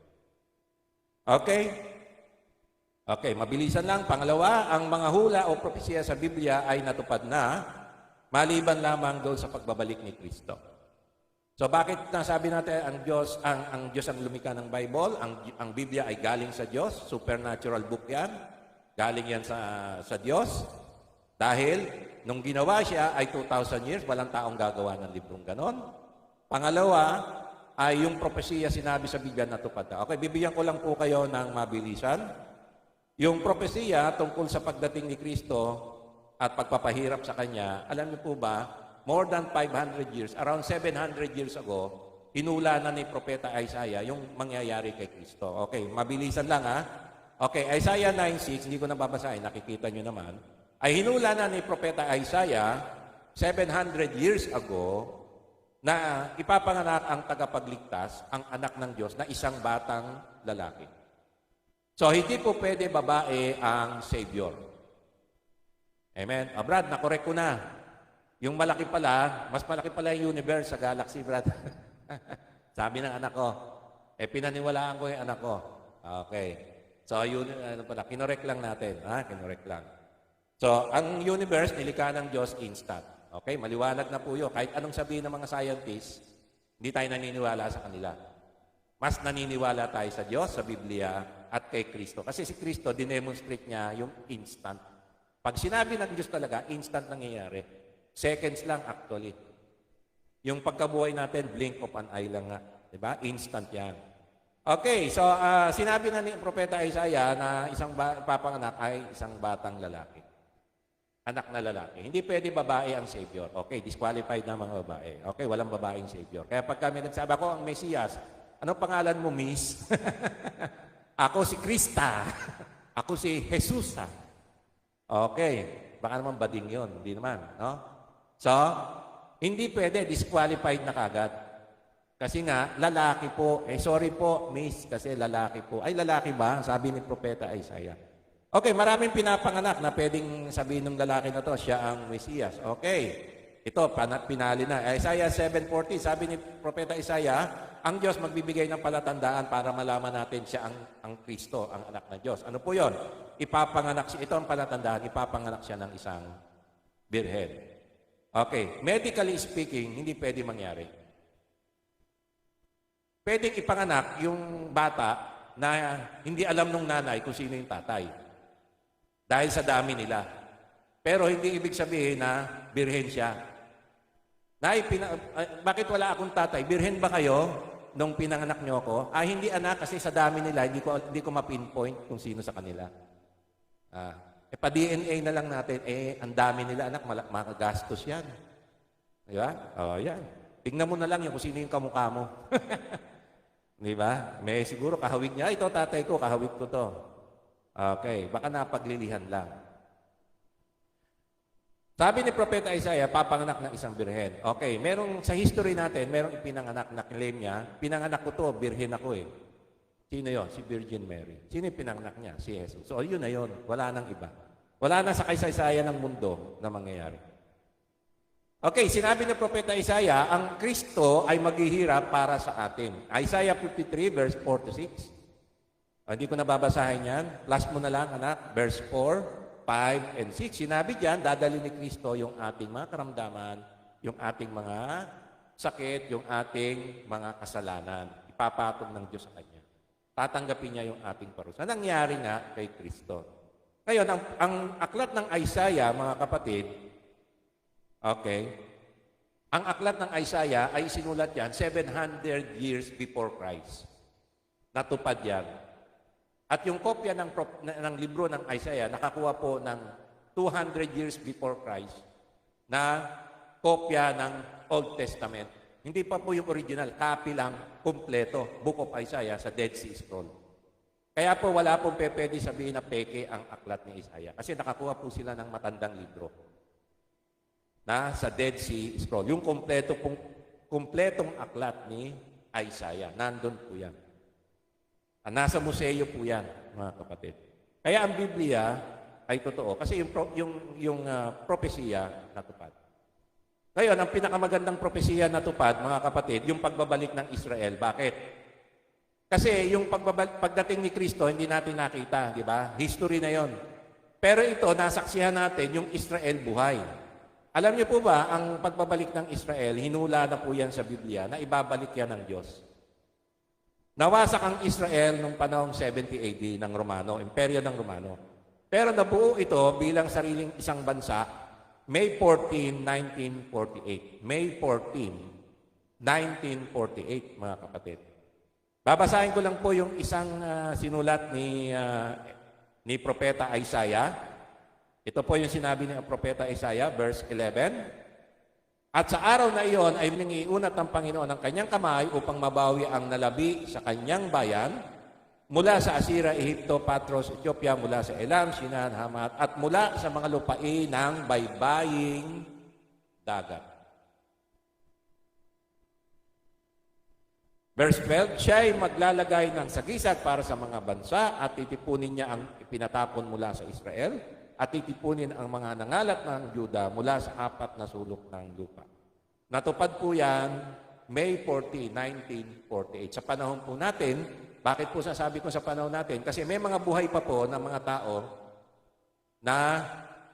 Okay? Okay, mabilisan lang. Pangalawa, ang mga hula o propesya sa Biblia ay natupad na maliban lamang doon sa pagbabalik ni Kristo. So bakit nasabi natin ang Diyos ang lumikha ng Bible? Ang Biblia ay galing sa Diyos, supernatural book 'yan. Galing 'yan sa Diyos. Dahil nung ginawa siya ay 2,000 years, walang taong gagawa ng librong ganon. Pangalawa ay yung propesya sinabi sa Biblia natupad na. Okay, bibigyan ko lang po kayo ng mabilisan. Yung propesya tungkol sa pagdating ni Kristo at pagpapahirap sa Kanya, alam niyo po ba, more than 500 years, around 700 years ago, hinula na ni Propeta Isaiah yung mangyayari kay Kristo. Okay, mabilisan lang ha. Okay, Isaiah 9:6, hindi ko na babasahin, nakikita niyo naman, ay hinula na ni Propeta Isaiah 700 years ago na ipapanganak ang tagapagligtas, ang anak ng Diyos, na isang batang lalaki. So, hindi po pwede babae ang Savior. Amen? Brad, nakorek ko na. Yung malaki pala, mas malaki pala yung universe sa galaxy, Brad. Sabi ng anak ko. Pinaniwalaan ko yung anak ko. Okay. So, kinorek lang natin. Kinorek lang. So, ang universe, nilikha ng Diyos instant. Okay? Maliwanag na po yun. Kahit anong sabihin ng mga scientists, hindi tayo naniniwala sa kanila. Mas naniniwala tayo sa Diyos, sa Biblia, at kay Kristo. Kasi si Kristo, dinemonstrate niya yung instant. Pag sinabi ng Diyos talaga, instant nangyayari. Seconds lang actually. Yung pagkabuhay natin, blink of an eye lang nga. Diba? Instant yan. Okay, so sinabi na ni Propeta Isaiah na isang papanganak ay isang batang lalaki. Anak na lalaki. Hindi pwede babae ang Savior. Okay, disqualified na mga babae. Okay, walang babaeng Savior. Kaya pag kami nagsabi ako ang Mesiyas, anong pangalan mo, Miss? Ako si Krista. Ako si Jesusa. Okay, baka naman bading yun. Hindi naman, no? So, hindi pwede, disqualified na kagad. Kasi nga, lalaki po. Sorry po, Miss, kasi lalaki po. Ay, lalaki ba? Sabi ni Propeta Isaiah. Okay, maraming pinapanganak na pwedeng sabihin ng lalaki na to, siya ang Mesiyas. Okay, ito, pinali na. Isaiah 7:40, sabi ni Propeta Isaiah, ang Diyos magbibigay ng palatandaan para malaman natin siya ang Kristo, ang anak ng Diyos. Ano po yon? Ipapanganak siya. Ito ang palatandaan, ipapanganak siya ng isang birhen. Okay, medically speaking, hindi pwede mangyari. Pwedeng ipanganak yung bata na hindi alam nung nanay kung sino yung tatay. Dahil sa dami nila. Pero hindi ibig sabihin na birhen siya. Bakit wala akong tatay? Birhen ba kayo nung pinanganak niyo ako? Hindi anak kasi sa dami nila, hindi ko ma-pinpoint kung sino sa kanila. Pa-DNA na lang natin, ang dami nila anak, makagastos yan. Di ba? Yan. Tingnan mo na lang kung sino yung kamukha mo. Di ba? May siguro kahawig niya, ito tatay ko, kahawig ko to. Okay, baka napaglilihan lang. Sabi ni Propeta Isaiah, papanganak ng isang birhen. Okay, sa history natin, merong ipinanganak na claim niya, pinanganak ko to, birhen ako eh. Sino yon? Si Virgin Mary. Sino yung pinanganak niya? Si Jesus. So, yun na yun. Wala nang iba. Wala na sa kaysaysayan ng mundo na mangyayari. Okay, sinabi ni Propeta Isaiah, ang Kristo ay maghihirap para sa atin. Isaiah 53, verse 4-6. Hindi ko na babasahin yan. Plus mo na lang, anak. Verse 4, 5, and 6. Sinabi diyan, dadali ni Kristo yung ating mga karamdaman, yung ating mga sakit, yung ating mga kasalanan. Ipapatong ng Diyos sa Kanya. Tatanggapin niya yung ating parusa. Nangyari nga kay Kristo. Ngayon, ang aklat ng Isaiah, mga kapatid, okay, ang aklat ng Isaiah ay sinulat yan 700 years before Christ. Natupad yan. At yung kopya ng libro ng Isaiah, nakakuha po ng 200 years before Christ na kopya ng Old Testament. Hindi pa po yung original, copy lang, kumpleto, Book of Isaiah sa Dead Sea Scroll. Kaya po wala pong pwede sabihin na peke ang aklat ni Isaiah. Kasi nakakuha po sila ng matandang libro na sa Dead Sea Scroll. Yung kumpletong aklat ni Isaiah. Nandun po yan. Nasa museo po yan, mga kapatid. Kaya ang Biblia ay totoo kasi yung propesiya natupad. Ngayon, ang pinakamagandang propesiya natupad, mga kapatid, yung pagbabalik ng Israel. Bakit? Kasi yung pagdating ni Kristo, hindi natin nakita, di ba? History na yon. Pero ito, nasaksihan natin yung Israel buhay. Alam niyo po ba, ang pagbabalik ng Israel, hinula na po yan sa Biblia, na ibabalik yan ng Diyos. Nawasak ang Israel noong panahong 70 AD ng Romano, imperyo ng Romano. Pero nabuo ito bilang sariling isang bansa, May 14, 1948. May 14, 1948, mga kapatid. Babasahin ko lang po yung isang sinulat ni Propeta Isaiah. Ito po yung sinabi ni Propeta Isaiah, verse 11. At sa araw na iyon ay nangiunat ang Panginoon ng kanyang kamay upang mabawi ang nalabi sa kanyang bayan mula sa Asira, Ehipto, Patros, Ethiopia, mula sa Elam, Sinan, Hamat, at mula sa mga lupain ng baybaying dagat. Verse 12, siya ay maglalagay ng sagisag para sa mga bansa at titipunin niya ang ipinatapon mula sa Israel at titipunin ang mga nangalat ng Juda mula sa apat na sulok ng lupa. Natupad po yan May 14, 1948. Sa panahon po natin, bakit po sasabi ko sa panahon natin? Kasi may mga buhay pa po ng mga tao na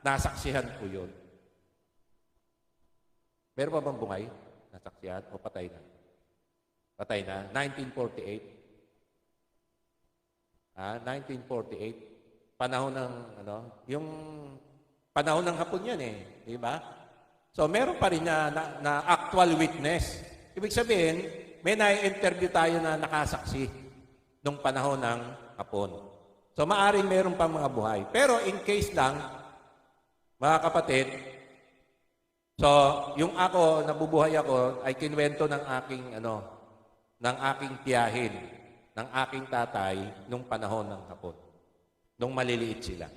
nasaksihan po yun. Meron pa bang buhay? Nasaksihan o patay na? Patay na. 1948. 1948. Panahon ng, yung panahon ng Hapon yan eh. Di ba? So, meron pa rin na actual witness. Ibig sabihin, may na-interview tayo na nakasaksi nung panahon ng Hapon. So, maaaring meron pa mga buhay. Pero in case lang, mga kapatid, so, yung ako, nabubuhay ako, ay kinwento ng aking tiyahin, ng aking tatay, nung panahon ng Hapon. Nung maliliit sila.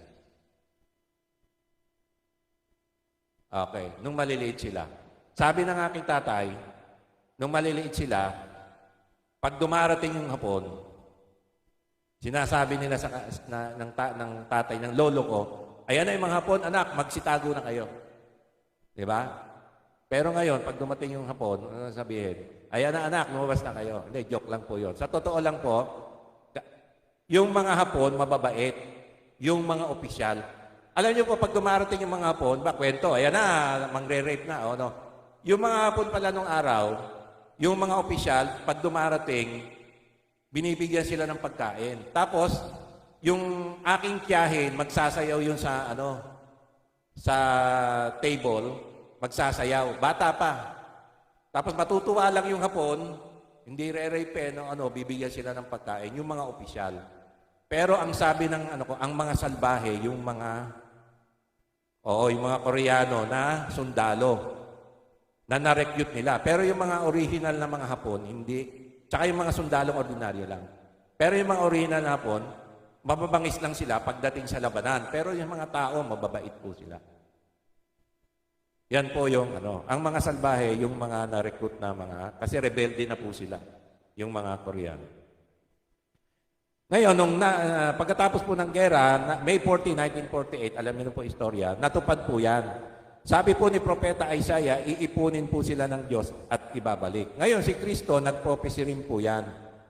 Okay, nung maliliit sila. Sabi ng aking tatay, nung maliliit sila, pag dumarating yung Hapon, sinasabi nila ng tatay, ng lolo ko, ayan na yung mga Hapon, anak, magsitago na kayo. Di ba? Pero ngayon, pag dumating yung Hapon, ano sabihin? Ayan na anak, lumabas na kayo. Hindi, joke lang po yun. Sa totoo lang po, yung mga Hapon, mababait. Yung mga opisyal. Alam niyo po, pag dumarating yung mga Hapon, kwento, ayan na, mangre-rape na. O, no? Yung mga Hapon pala nung araw, yung mga opisyal, pag dumarating, binibigyan sila ng pagkain. Tapos, yung aking tiyahin, magsasayaw yun sa table, magsasayaw. Bata pa. Tapos matutuwa lang yung Hapon, hindi re-rape, bibigyan sila ng pagkain, yung mga opisyal. Pero ang sabi ng ang mga salbahe, yung mga Koreano na sundalo, na na-recruit nila. Pero yung mga original na mga Hapon, hindi. Tsaka yung mga sundalong ordinaryo lang. Pero yung mga original na Hapon, mababangis lang sila pagdating sa labanan. Pero yung mga tao, mababait po sila. Yan po yung ang mga salbahe, yung mga na-recruit na kasi rebelde na po sila, yung mga Koreano. Ngayon, pagkatapos po ng gera, May 14, 1948, alam niyo po istorya, natupad po yan. Sabi po ni Propeta Isaiah, iipunin po sila ng Diyos at ibabalik. Ngayon, si Kristo, nag-prophecy rin po yan.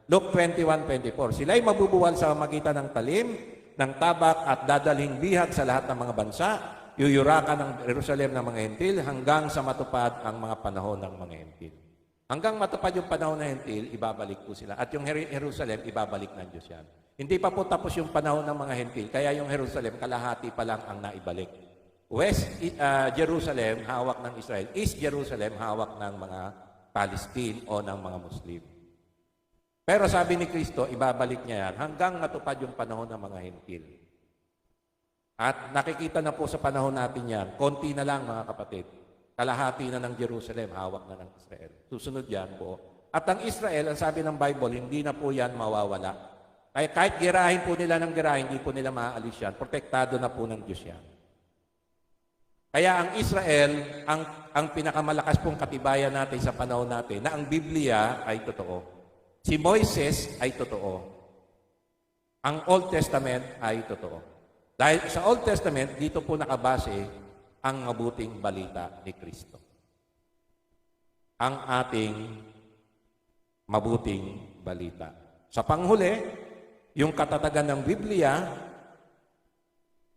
Luke 21:24, sila'y mabubuwal sa magitan ng talim, ng tabak at dadalhing bihag sa lahat ng mga bansa, yuyurakan ng Jerusalem ng mga hentil hanggang sa matupad ang mga panahon ng mga hentil. Hanggang matupad yung panahon ng hentil, ibabalik po sila. At yung Jerusalem, ibabalik ng Diyos yan. Hindi pa po tapos yung panahon ng mga hentil, kaya yung Jerusalem, kalahati pa lang ang naibalik. West Jerusalem, hawak ng Israel. East Jerusalem, hawak ng mga Palestine o ng mga Muslim. Pero sabi ni Kristo, ibabalik niya yan hanggang matupad yung panahon ng mga hentil. At nakikita na po sa panahon natin yan, konti na lang mga kapatid. kalahati na ng Jerusalem, hawak na ng Israel. Susunod yan po. At ang Israel, ang sabi ng Bible, hindi na po yan mawawala. Kaya kahit girahin po nila ng girahin, hindi po nila maaalis yan. Protektado na po ng Diyos yan. Kaya ang Israel, ang pinakamalakas pong katibayan natin sa panahon natin, na ang Biblia ay totoo. Si Moises ay totoo. Ang Old Testament ay totoo. Dahil sa Old Testament, dito po nakabase ang mabuting balita ni Kristo. Ang ating mabuting balita. Sa panghuli, yung katatagan ng Biblia,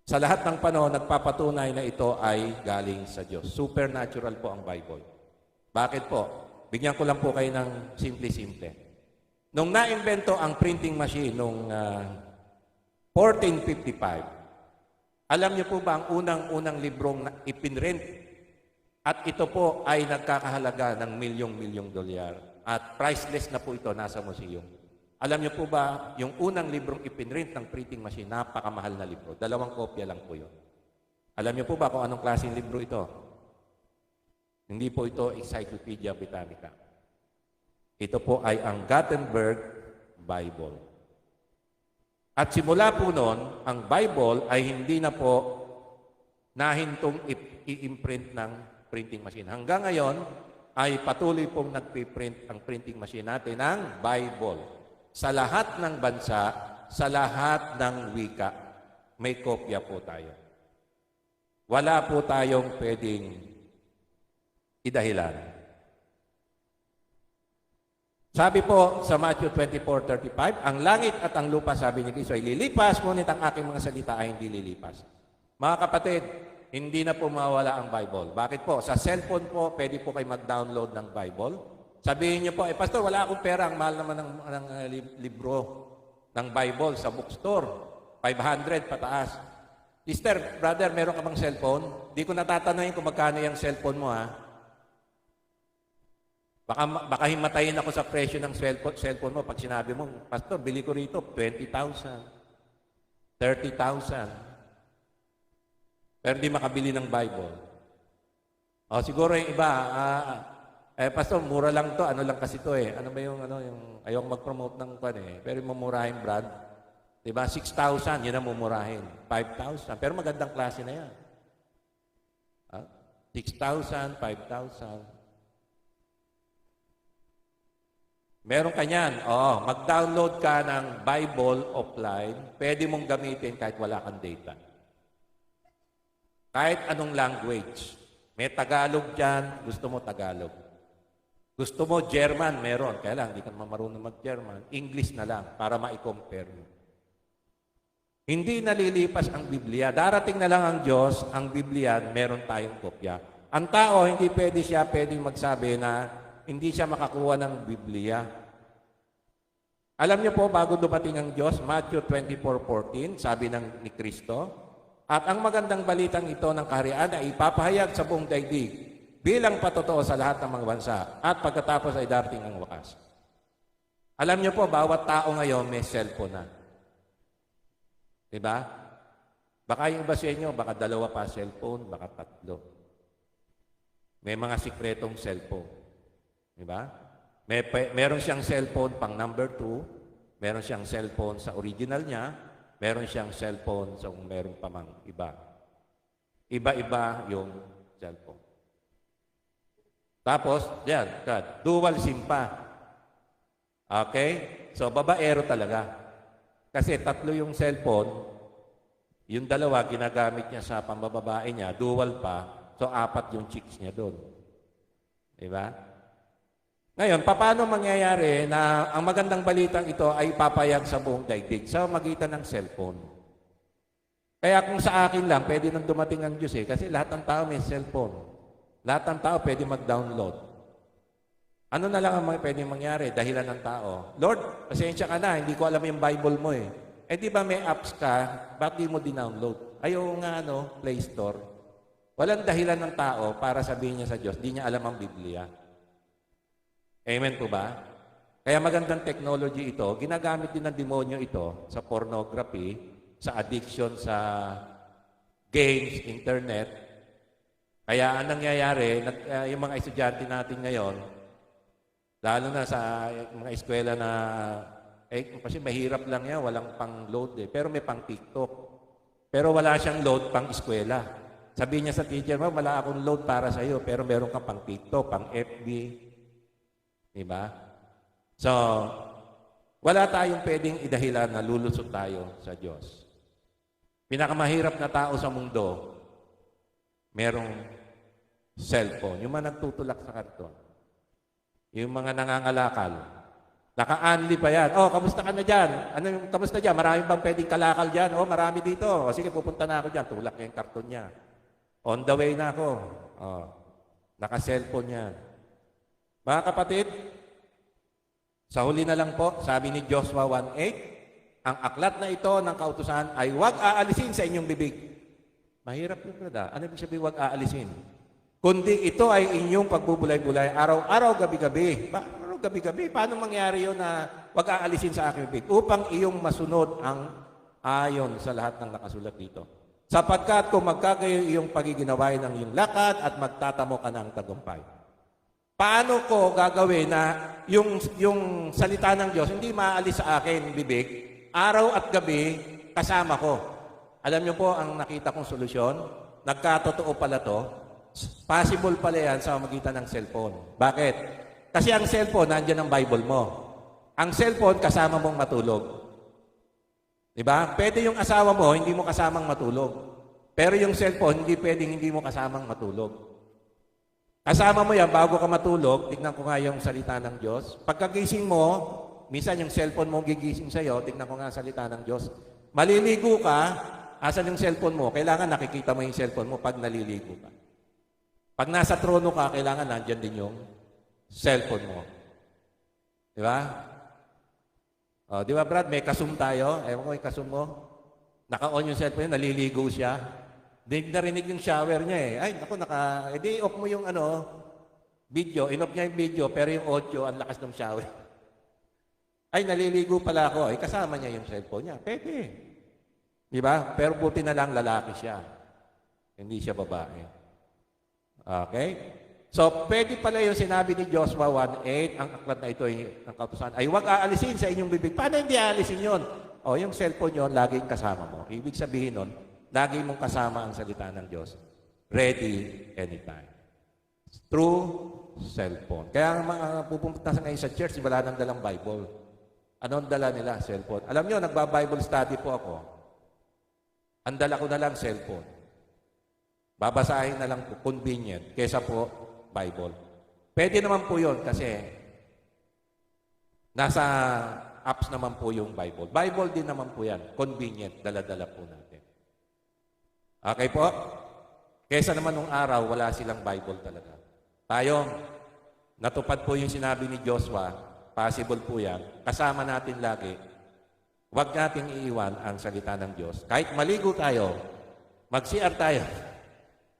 sa lahat ng panahon, nagpapatunay na ito ay galing sa Diyos. Supernatural po ang Bible. Bakit po? Bigyan ko lang po kayo ng simple-simple. Nung naimbento ang printing machine noong 1455, alam niyo po ba ang unang-unang librong ipinrent? At ito po ay nagkakahalaga ng milyong-milyong dolyar. At priceless na po ito, nasa museum. Alam niyo po ba, yung unang librong ipinrent ng printing machine, napakamahal na libro. 2 kopya lang po yun. Alam niyo po ba kung anong klaseng libro ito? Hindi po ito Encyclopedia Britannica. Ito po ay ang Gutenberg Bible. At simula po noon, ang Bible ay hindi na po nahintong i-imprint ng printing machine. Hanggang ngayon, ay patuloy pong nagpiprint ang printing machine natin ng Bible. Sa lahat ng bansa, sa lahat ng wika, may kopya po tayo. Wala po tayong pwedeng idahilan. Sabi po sa Matthew 24:35, ang langit at ang lupa, sabi ni Kristo, ay lilipas, ngunit ang aking mga salita ay hindi lilipas. Mga kapatid, hindi na po mawala ang Bible. Bakit po? Sa cellphone po, pwede po kayo mag-download ng Bible. Sabihin niyo po, Pastor, wala akong pera. Ang mahal naman ng libro ng Bible sa bookstore. 500 pataas. Sister, brother, meron ka bang cellphone? Di ko natatanayin kung magkano yung cellphone mo, ha? Baka himatayin ako sa presyo ng cellphone mo pag sinabi mo, Pastor, bili ko rito 20,000, 30,000. Pero di makabili ng Bible. O, siguro yung iba, Pastor, mura lang to. Ano lang kasi to eh. Ano ba yung ayong mag-promote ng pan eh. Pero yung mamurahin brand. Diba? 6,000, yun ang mumurahin. 5,000. Pero magandang klase na yan. 6,000, 5,000. Meron ka niyan. Mag-download ka ng Bible offline. Pwede mong gamitin kahit wala kang data. Kahit anong language. May Tagalog dyan. Gusto mo Tagalog. Gusto mo German, meron. Kaya lang, hindi ka marunong mag-German. English na lang para ma-compare mo. Hindi nalilipas ang Biblia. Darating na lang ang Diyos, ang Biblia, meron tayong kopya. Ang tao, hindi pwedeng magsabi na hindi siya makakuha ng Biblia. Alam niyo po, bago dumating ang Diyos, Matthew 24:14, sabi ni Kristo, at ang magandang balitang ito ng kaharian ay ipapahayag sa buong daigdig bilang patotoo sa lahat ng mga bansa at pagkatapos ay darating ang wakas. Alam niyo po, bawat tao ngayon may cellphone na. Diba? Baka yung iba sa inyo, baka 2 pa cellphone, baka 3. May mga sikretong cellphone. Diba? Meron siyang cellphone pang number 2, meron siyang cellphone sa original niya, meron siyang cellphone sa kung meron pa mang iba. Iba-iba yung cellphone. Tapos, yan, dual SIM pa. Okay? So, babaero talaga. Kasi 3 yung cellphone, yung 2 ginagamit niya sa pambababae niya, dual pa, so 4 yung chicks niya doon. Diba? Ngayon, paano mangyayari na ang magandang balitang ito ay papayag sa buong daigdig sa magitan ng cellphone? Kaya kung sa akin lang, pwede nang dumating ang Diyos eh, kasi lahat ng tao may cellphone. Lahat ng tao pwede mag-download. Ano na lang ang pwede mangyari? Dahilan ng tao. Lord, pasensya ka na, hindi ko alam yung Bible mo eh. Di ba may apps ka, bakit di mo dinownload? Ayaw nga, Play Store. Walang dahilan ng tao para sabihin niya sa Diyos, di niya alam ang Biblia. Amen po ba? Kaya magandang technology ito, ginagamit din ng demonyo ito sa pornography, sa addiction sa games, internet, Kaya ang nangyayari, yung mga estudyante natin ngayon, lalo na sa mga eskwela na, kasi mahirap lang yan, walang pang-load pero may pang-TikTok. Pero wala siyang load pang-eskwela. Sabihin niya sa teacher mo, wala akong load para sa iyo, pero meron kang pang-TikTok, pang-FB. Diba? So, wala tayong pwedeng idahilan na lulusot tayo sa Diyos. Pinakamahirap na tao sa mundo, merong cellphone. Yung mga nagtutulak sa karton. Yung mga nangangalakal. Naka-unli pa yan. Oh, kamusta ka na dyan? Ano yung kamusta dyan? Marami bang pwedeng kalakal dyan? Oh, marami dito. O, sige, pupunta na ako dyan. Tulak niya yung karton niya. On the way na ako. Oh, naka-cellphone yan. Mga kapatid, sa huli na lang po, sabi ni Joshua 1:8, ang aklat na ito ng kautusan ay huwag aalisin sa inyong bibig. Mahirap yun, brada. Ano ibig sabihin huwag aalisin? Kundi ito ay inyong pagbubulay-bulay, araw-araw, gabi-gabi. Araw, gabi-gabi. Paano mangyari yun na huwag aalisin sa aking bibig? Upang iyong masunod ang ayon sa lahat ng nakasulat dito. Sapagkat kung magkagayo iyong pagiginaway ng iyong lakad at magtatamo ka ng tagumpay. Paano ko gagawin na yung salita ng Diyos hindi maalis sa akin bibig, araw at gabi kasama ko? Alam niyo po ang nakita kong solusyon? Nagkatotoo pala to. Possible pala yan sa magitan ng cellphone. Bakit? Kasi ang cellphone, nandiyan ang Bible mo. Ang cellphone, kasama mong matulog. Diba? Pwede yung asawa mo, hindi mo kasamang matulog. Pero yung cellphone, hindi pwedeng hindi mo kasamang matulog. Kasama mo yan, bago ka matulog, tignan ko nga yung salita ng Diyos. Pagkagising mo, minsan yung cellphone mo gigising sa'yo, tignan ko nga ang salita ng Diyos. Maliligo ka, asan yung cellphone mo? Kailangan nakikita mo yung cellphone mo pag naliligo ka. Pag nasa trono ka, kailangan nandyan din yung cellphone mo. Di ba? O, di ba, Brad? May kasum tayo. Ewan ko yung kasum mo. Naka-on yung cellphone, naliligo siya. Di narinig yung shower niya eh. Ay, naku, edi off mo yung video. In-off niya yung video, pero yung audio, ang lakas ng shower. Ay, naliligo pala ako. Ay, kasama niya yung cellphone niya. Pwede. Di ba? Pero buti na lang lalaki siya. Hindi siya babae. Okay? So, pwede pala yung sinabi ni Joshua 1:8, ang aklat na ito ang kautusan, ay huwag aalisin sa inyong bibig. Paano hindi aalisin yun? O, yung cellphone yun, laging kasama mo. Ibig sabihin nun, lagi mong kasama ang salita ng Diyos. Ready anytime. Through cellphone. Kaya ang mga pupunta ngayon sa church, wala nang dalang Bible. Anong dala nila? Cellphone. Alam nyo, nagba-Bible study po ako. Ang dala ko na lang cellphone. Babasahin na lang po, convenient, kesa po Bible. Pwede naman po yun kasi nasa apps naman po yung Bible. Bible din naman po yan. Convenient, dala-dala po natin. Okay po? Kesa naman nung araw, wala silang Bible talaga. Tayo, natupad po yung sinabi ni Joshua, possible po yan, kasama natin lagi. Huwag nating iiwan ang salita ng Diyos. Kahit maligo tayo, mag-CR tayo,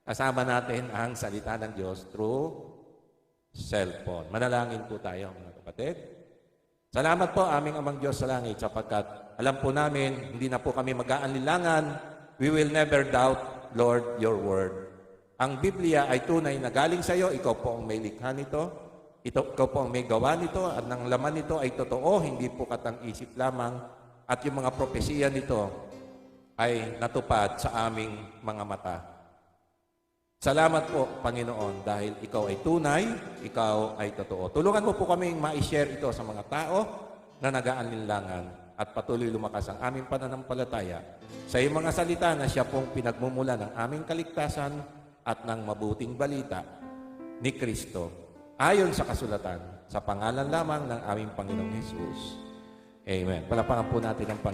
kasama natin ang salita ng Diyos through cellphone. Manalangin po tayo, mga kapatid. Salamat po aming Amang Diyos sa langit sapagkat alam po namin, hindi na po kami mag-aanlilangan. We will never doubt, Lord, your word. Ang Biblia ay tunay na galing sa iyo. Ikaw po ang may likha nito. Ikaw po ang may gawa nito. At ng laman nito ay totoo, hindi po katang-isip lamang. At yung mga propesiya nito ay natupad sa aming mga mata. Salamat po, Panginoon, dahil ikaw ay tunay, ikaw ay totoo. Tulungan mo po kaming ma-share ito sa mga tao na nag-aalinlangan at patuloy lumakas ang aming pananampalataya sa iyong mga salita na siya pong pinagmumula ng aming kaligtasan at ng mabuting balita ni Kristo ayon sa kasulatan sa pangalan lamang ng aming Panginoong Jesus. Amen. Palapakan po natin ang Panginoon.